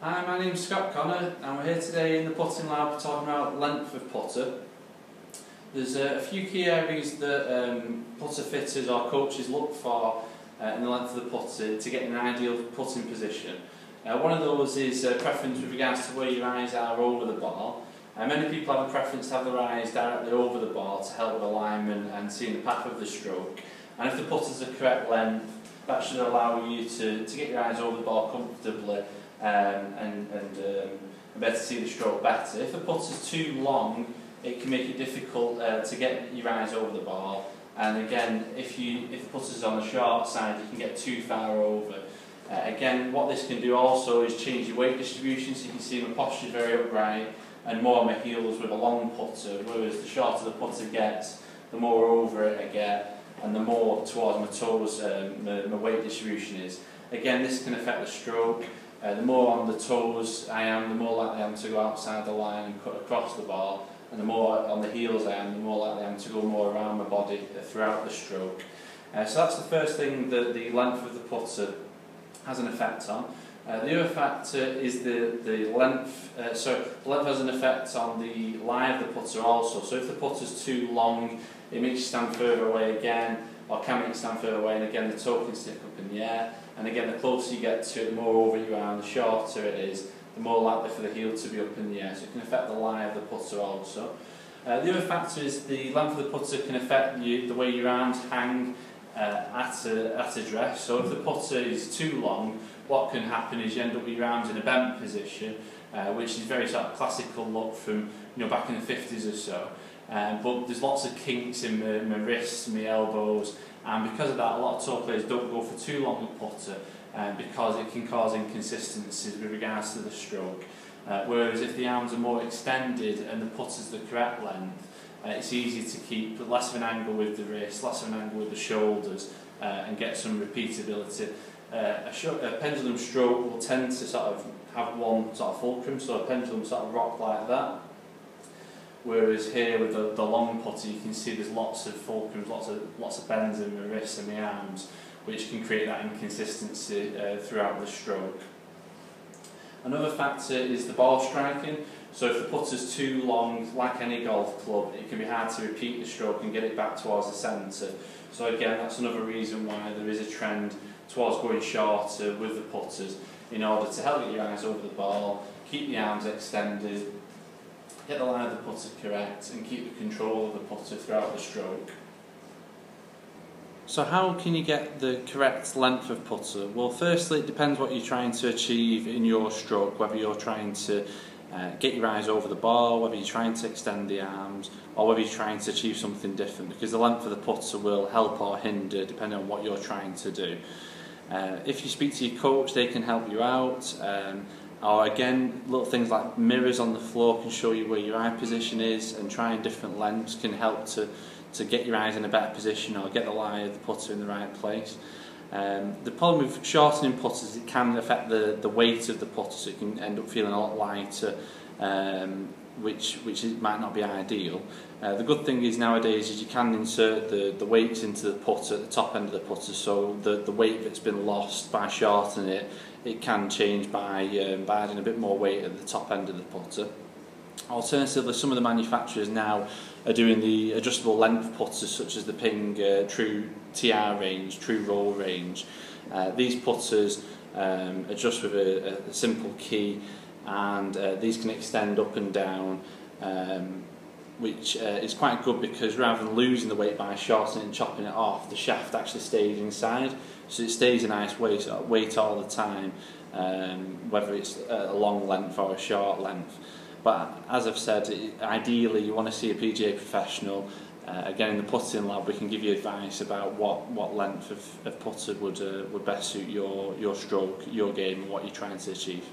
Hi, my name's Scott Connor and we're here today in the putting lab talking about length of putter. There's a few key areas that putter fitters or coaches look for in the length of the putter to get an ideal putting position. One of those is preference with regards to where your eyes are over the ball. Many people have a preference to have their eyes directly over the ball to help with alignment and seeing the path of the stroke. And if the putter's the correct length, that should allow you to get your eyes over the ball comfortably and be able to see the stroke better. If the putter's too long, it can make it difficult to get your eyes over the ball. And again, if the putter's on the short side, you can get too far over. Again, what this can do also is change your weight distribution, so you can see my posture is very upright and more on my heels with a long putter, whereas the shorter the putter gets, the more over it I get, and the more towards my toes my weight distribution is. Again, this can affect the stroke. The more on the toes I am, the more likely I am to go outside the line and cut across the ball, and the more on the heels I am, the more likely I am to go more around my body throughout the stroke. So that's the first thing that the length of the putter has an effect on. The other factor is the length. The length has an effect on the lie of the putter also. So if the putter's too long, it makes you stand further away again, or can make you stand further away, and again the toe can stick up in the air. And again, the closer you get to it, the more over you are, and the shorter it is, the more likely for the heel to be up in the air. So it can affect the lie of the putter also. The other factor is the length of the putter can affect the way your arms hang at a dress. So if the putter is too long, what can happen is you end up with your arms in a bent position, which is very sort of classical look from back in the 50s or so. But there's lots of kinks in my wrists, my elbows, and because of that, a lot of toe players don't go for too long a putter because it can cause inconsistencies with regards to the stroke. Whereas if the arms are more extended and the putter's the correct length, it's easy to keep less of an angle with the wrist, less of an angle with the shoulders, and get some repeatability. A pendulum stroke will tend to sort of have one sort of fulcrum, so a pendulum sort of rock like that. Whereas here with the long putter, you can see there's lots of fulcrums, lots of bends in my wrists and my arms, which can create that inconsistency throughout the stroke. Another factor is the ball striking. So if the putter's too long, like any golf club, it can be hard to repeat the stroke and get it back towards the centre. So again, that's another reason why there is a trend towards going shorter with the putters in order to help get your eyes over the ball, keep the arms extended, get the line of the putter correct, and keep the control of the putter throughout the stroke. So how can you get the correct length of putter? Well, firstly, it depends what you're trying to achieve in your stroke, whether you're trying to get your eyes over the ball, whether you're trying to extend the arms, or whether you're trying to achieve something different, because the length of the putter will help or hinder depending on what you're trying to do. If you speak to your coach, they can help you out. Or again, little things like mirrors on the floor can show you where your eye position is, and trying different lengths can help to get your eyes in a better position or get the lie of the putter in the right place. The problem with shortening putters, it can affect the weight of the putter, so it can end up feeling a lot lighter, which might not be ideal. The good thing is nowadays is you can insert the weights into the putter at the top end of the putter, so the weight that's been lost by shortening it can change by adding a bit more weight at the top end of the putter. Alternatively, some of the manufacturers now are doing the adjustable length putters, such as the Ping True TR range, True Roll range. These putters adjust with a simple key, and these can extend up and down, which is quite good because rather than losing the weight by shortening and chopping it off, the shaft actually stays inside, so it stays a nice weight all the time, whether it's a long length or a short length. But as I've said, ideally you want to see a PGA professional. Again, in the putting lab, we can give you advice about what length of putter would best suit your stroke, your game, and what you're trying to achieve.